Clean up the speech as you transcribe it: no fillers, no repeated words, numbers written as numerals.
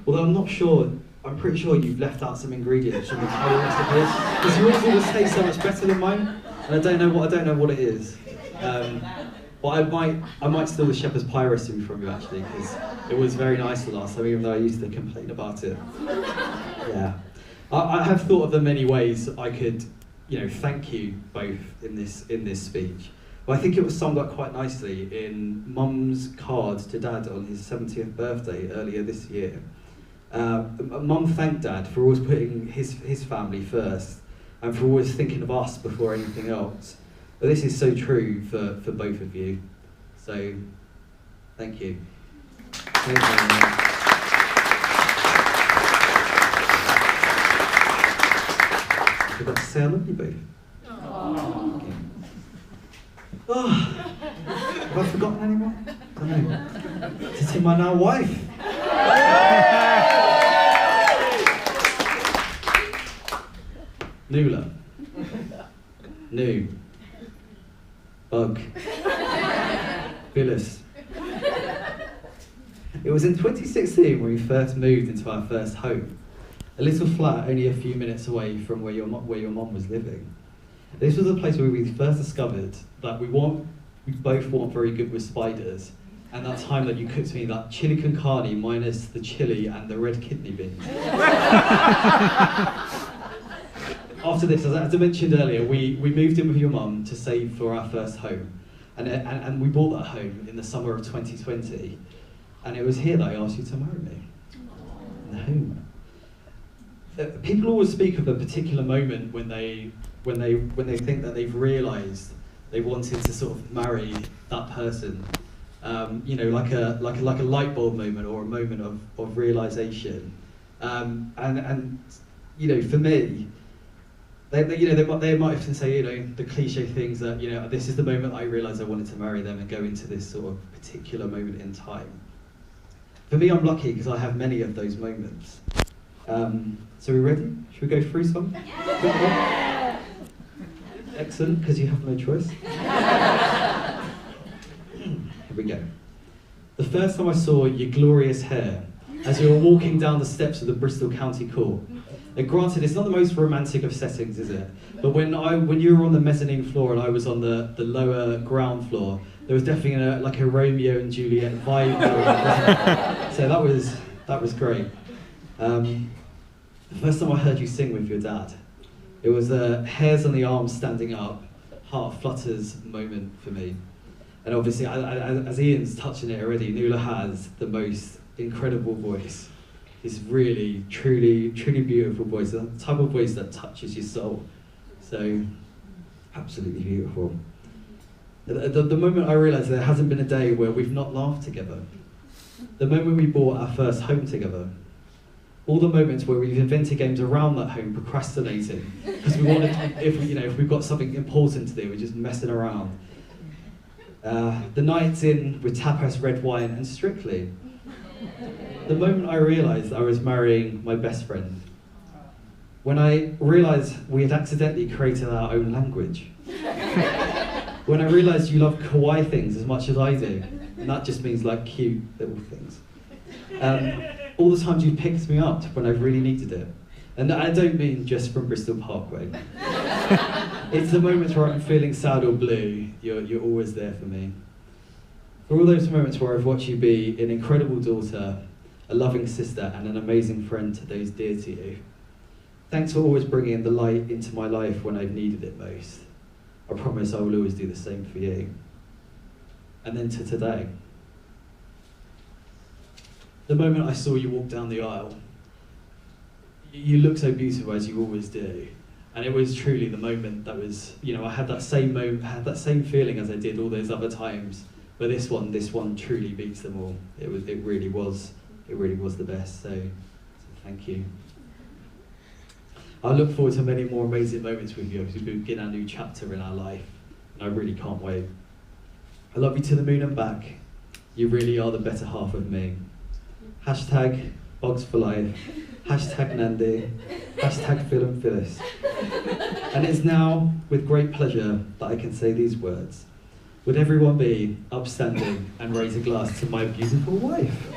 Although I'm pretty sure you've left out some ingredients from the entire rest of this, because yours always tastes so much better than mine, and I don't know what it is. But I might steal the shepherd's pie recipe from you actually, because it was very nice the last time, even though I used to complain about it. Yeah, I have thought of the many ways I could, thank you both in this speech. But I think it was summed up quite nicely in Mum's card to Dad on his 70th birthday earlier this year. Mum thanked Dad for always putting his family first and for always thinking of us before anything else. But this is so true for both of you. So, thank you. Thank you very much. I forgot to say I love you both. Okay. Oh, have I forgotten anyone? I don't know. To see my now wife. Nuala. New. Bug. Phyllis. It was in 2016 when we first moved into our first home, a little flat only a few minutes away from where your mum was living. This was a place where we first discovered that we both weren't very good with spiders, and that time that you cooked me that chili con carne minus the chili and the red kidney beans. After this, as I mentioned earlier, we moved in with your mum to save for our first home, and we bought that home in the summer of 2020, and it was here that I asked you to marry me. In the home. People always speak of a particular moment when they think that they've realised they wanted to sort of marry that person. Like a light bulb moment or a moment of realisation. And for me, they might often say, the cliche things that, this is the moment I realised I wanted to marry them and go into this sort of particular moment in time. For me, I'm lucky because I have many of those moments. So we ready? Should we go through some? Yeah. Excellent, because you have no choice. Here we go. The first time I saw your glorious hair as you were walking down the steps of the Bristol County Court. And granted, it's not the most romantic of settings, is it? But when you were on the mezzanine floor and I was on the lower ground floor, there was definitely a Romeo and Juliet vibe there. So that was great. The first time I heard you sing with your dad, it was a hairs on the arms standing up, heart flutters moment for me. And obviously, as Ian's touching it already, Nuala has the most incredible voice. It's really, truly, truly beautiful voice, the type of voice that touches your soul. So, absolutely beautiful. The moment I realised there hasn't been a day where we've not laughed together. The moment we bought our first home together. All the moments where we've invented games around that home, procrastinating, because we wanted, if we've got something important to do, we're just messing around. The nights in with tapas, red wine, and Strictly. The moment I realised I was marrying my best friend. When I realised we had accidentally created our own language. When I realised you love kawaii things as much as I do, and that just means like cute little things. All the times you picked me up when I really needed it. And I don't mean just from Bristol Parkway. It's the moments where I'm feeling sad or blue, you're always there for me. For all those moments where I've watched you be an incredible daughter, a loving sister, and an amazing friend to those dear to you. Thanks for always bringing the light into my life when I've needed it most. I promise I will always do the same for you. And then to today. The moment I saw you walk down the aisle, you look so beautiful as you always do. And it was truly the moment that was, I had that same moment, I had that same feeling as I did all those other times. But this one truly beats them all. It really was the best. So thank you. I look forward to many more amazing moments with you as we begin our new chapter in our life. And I really can't wait. I love you to the moon and back. You really are the better half of me. Hashtag Bogs for life. Hashtag Nandi. Hashtag Phil and Phyllis. And it's now with great pleasure that I can say these words. Would everyone be upstanding and raise a glass to my beautiful wife?